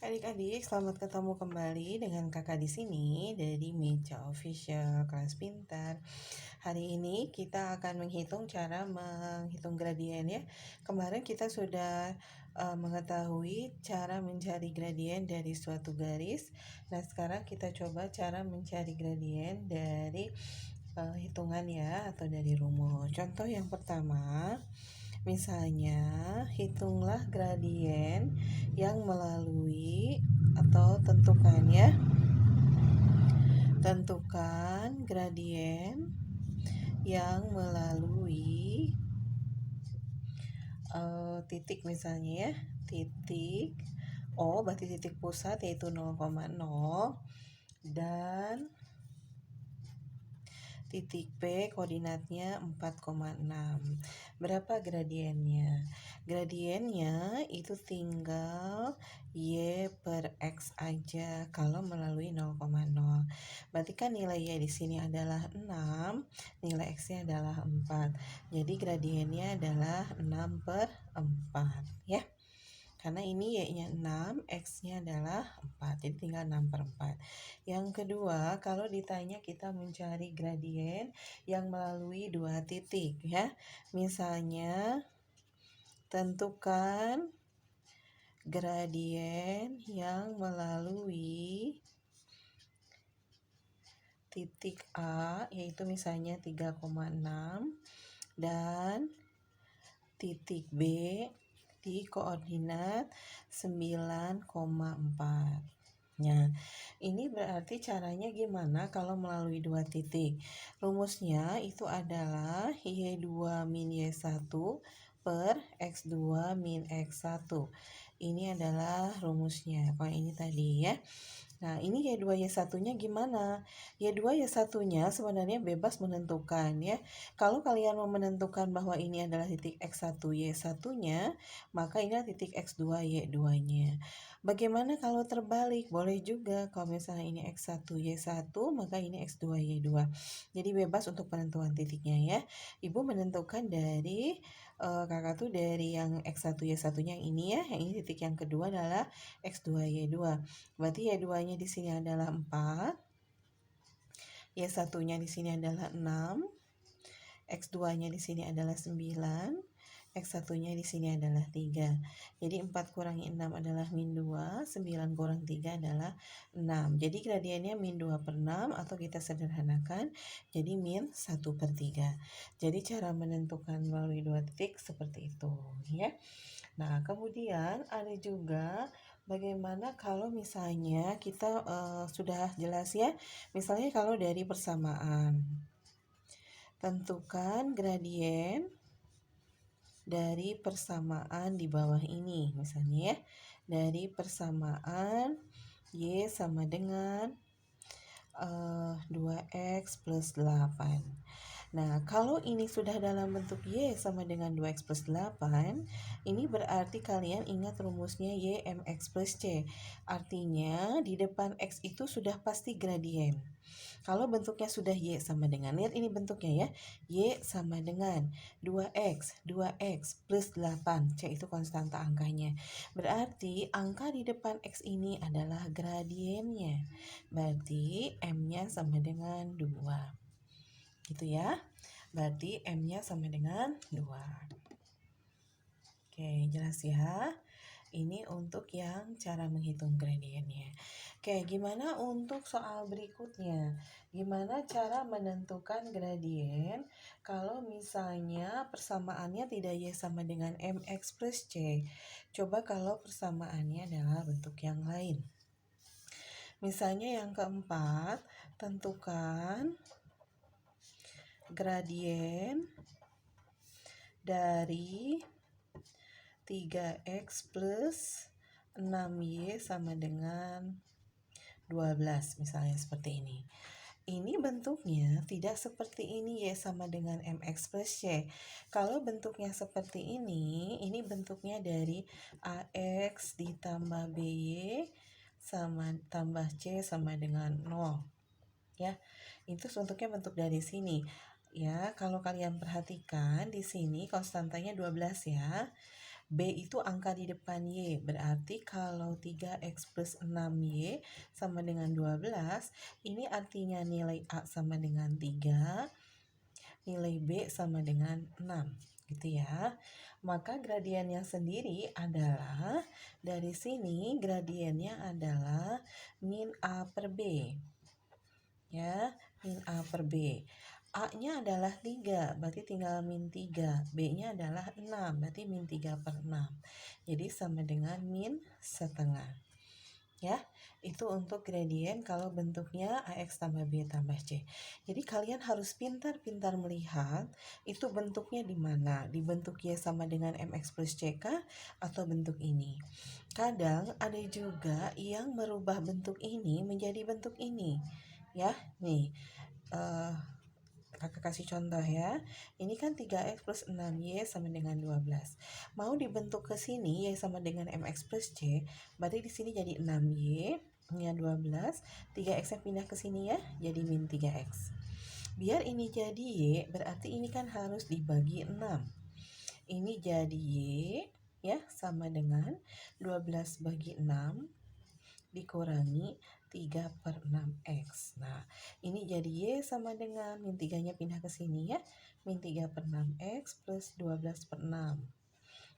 Adik-adik, selamat ketemu kembali dengan kakak di sini dari Meja Official Kelas Pintar. Hari ini kita akan menghitung cara menghitung gradien ya. Kemarin kita sudah mengetahui cara mencari gradien dari suatu garis. Nah, sekarang kita coba cara mencari gradien dari hitungan ya atau dari rumus. Contoh yang pertama, misalnya, hitunglah gradien yang melalui atau tentukan ya. Tentukan gradien yang melalui titik misalnya ya. Titik O berarti titik pusat yaitu 0,0 dan titik P koordinatnya 4,6. Berapa gradiennya? Gradiennya itu tinggal Y per X aja kalau melalui 0,0. Berarti kan nilai Y di sini adalah 6, nilai X-nya adalah 4. Jadi gradiennya adalah 6 per 4 ya. Karena ini Y-nya 6, X-nya adalah 4, jadi tinggal 6 per 4. Yang kedua, kalau ditanya kita mencari gradien yang melalui dua titik ya. Misalnya, tentukan gradien yang melalui titik A, yaitu misalnya 3,6, dan titik B di koordinat 9,4. Nah, ini berarti caranya gimana kalau melalui dua titik? Rumusnya itu adalah Y2 min Y1 per X2 min X1. Ini adalah rumusnya. Kalau ini tadi ya. Nah, ini Y2 Y1-nya gimana? Y2 Y1-nya sebenarnya bebas menentukan ya. Kalau kalian mau menentukan bahwa ini adalah titik X1 Y1-nya, maka ini adalah titik X2 Y2-nya. Bagaimana kalau terbalik? Boleh juga. Kalau misalnya ini X1 Y1, maka ini X2 Y2. Jadi bebas untuk penentuan titiknya ya. Ibu menentukan dari kakak tuh dari yang X1 Y1-nya yang ini ya. Yang ini titik yang kedua adalah X2 Y2. Berarti Y2-nya di sini adalah 4, Y1-nya di sini adalah 6, X2-nya di sini adalah 9, X1-nya di sini adalah 3. Jadi 4 kurangi 6 adalah min 2, 9 kurang 3 adalah 6. Jadi gradiennya min 2 per 6 atau kita sederhanakan jadi min 1 per 3. Jadi cara menentukan melalui dua titik seperti itu ya. Nah, kemudian ada juga bagaimana kalau misalnya kita sudah jelas ya. Misalnya kalau dari persamaan. Tentukan gradien dari persamaan di bawah ini. Misalnya ya, dari persamaan Y sama dengan 2X plus 8. Nah, kalau ini sudah dalam bentuk Y sama dengan 2X plus 8, ini berarti kalian ingat rumusnya Y MX plus C. Artinya, di depan X itu sudah pasti gradien. Kalau bentuknya sudah Y sama dengan, lihat ini bentuknya ya, Y sama dengan 2X plus 8, C itu konstanta angkanya. Berarti angka di depan X ini adalah gradiennya. Berarti M-nya sama dengan 2. Gitu ya. Berarti M-nya sama dengan 2. Oke, jelas ya. Ini untuk yang cara menghitung gradiennya. Oke, gimana untuk soal berikutnya? Gimana cara menentukan gradien kalau misalnya persamaannya tidak Y sama dengan MX plus C? Coba kalau persamaannya adalah bentuk yang lain. Misalnya yang keempat, tentukan gradien dari 3X plus 6Y sama dengan 12, misalnya seperti ini. Ini bentuknya tidak seperti ini Y sama dengan MX plus C. Kalau bentuknya seperti ini bentuknya dari AX ditambah BY sama tambah C sama dengan 0. Ya, itu bentuknya bentuk dari sini. Ya, kalau kalian perhatikan di sini konstantanya 12 ya. B itu angka di depan Y. Berarti kalau 3X plus 6Y sama dengan 12, ini artinya nilai A sama dengan 3, nilai B sama dengan 6. Gitu ya. Maka gradiennya sendiri adalah, dari sini gradiennya adalah min A per B. Ya, min A per B. A-nya adalah 3, berarti tinggal min 3. B-nya adalah 6, berarti min 3 per 6. Jadi sama dengan min setengah. Ya, itu untuk gradien kalau bentuknya AX tambah B tambah C. Jadi kalian harus pintar-pintar melihat itu bentuknya di mana. Di bentuk Y sama dengan MX plus CK atau bentuk ini. Kadang ada juga yang merubah bentuk ini menjadi bentuk ini. Ya, nih. Kakak kasih contoh ya. Ini kan 3X plus 6Y sama dengan 12. Mau dibentuk ke sini Y sama dengan MX plus C, berarti di sini jadi 6Y, nya 12, 3X-nya pindah ke sini ya, jadi min 3X. Biar ini jadi Y, berarti ini kan harus dibagi 6. Ini jadi Y, ya, sama dengan 12 bagi 6 dikurangi 3 per 6X. Nah, ini jadi Y sama dengan min 3-nya pindah ke sini ya. Min 3 per 6X plus 12 per 6.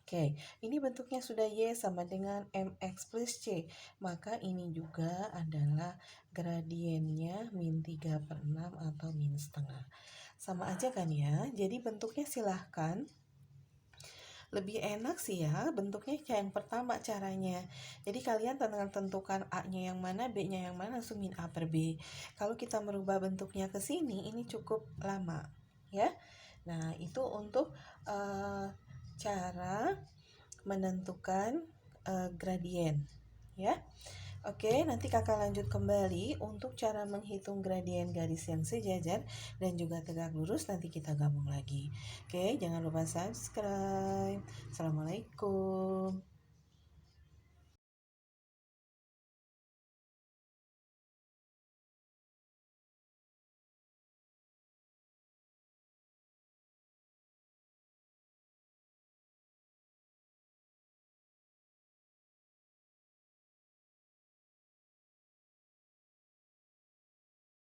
Oke, ini bentuknya sudah Y sama dengan MX plus C. Maka ini juga adalah gradiennya min 3 per 6 atau min setengah. Sama aja kan ya? Jadi bentuknya silahkan. Lebih enak sih ya bentuknya kayak yang pertama caranya. Jadi kalian tentukan A-nya yang mana, B-nya yang mana, langsung min A per B. Kalau kita merubah bentuknya ke sini, ini cukup lama ya. Nah, itu untuk cara menentukan gradien ya. Oke, nanti kakak lanjut kembali untuk cara menghitung gradien garis yang sejajar dan juga tegak lurus, nanti kita gabung lagi. Oke, jangan lupa subscribe. Assalamualaikum.